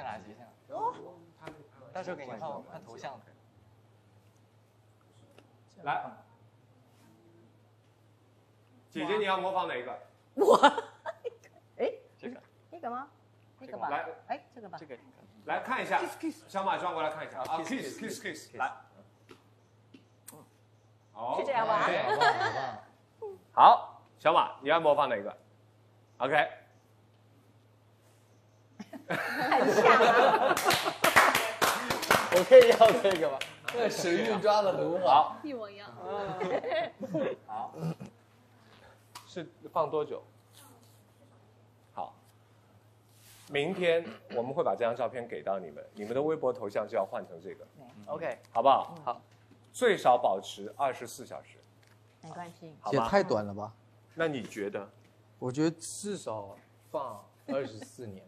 先来，姐先来。哦，到时候给你换头像。来，姐姐你要模仿哪一个？我，哎，这个，那个吗？那个吧。来，哎，这个吧。这个。来看一下，小马转过来看一下啊 ，kiss，来。好，是这样吧？好棒。好，小马你要模仿哪个 ？OK。很像啊。我可以要这个吗？那神韵抓的很好。一模一样。好，是放多久？好，明天我们会把这张照片给到你们，你们的微博头像就要换成这个 OK，好不好？好，最少保持24小时，没关系。好吗？也太短了吧？那你觉得？我觉得至少放24年。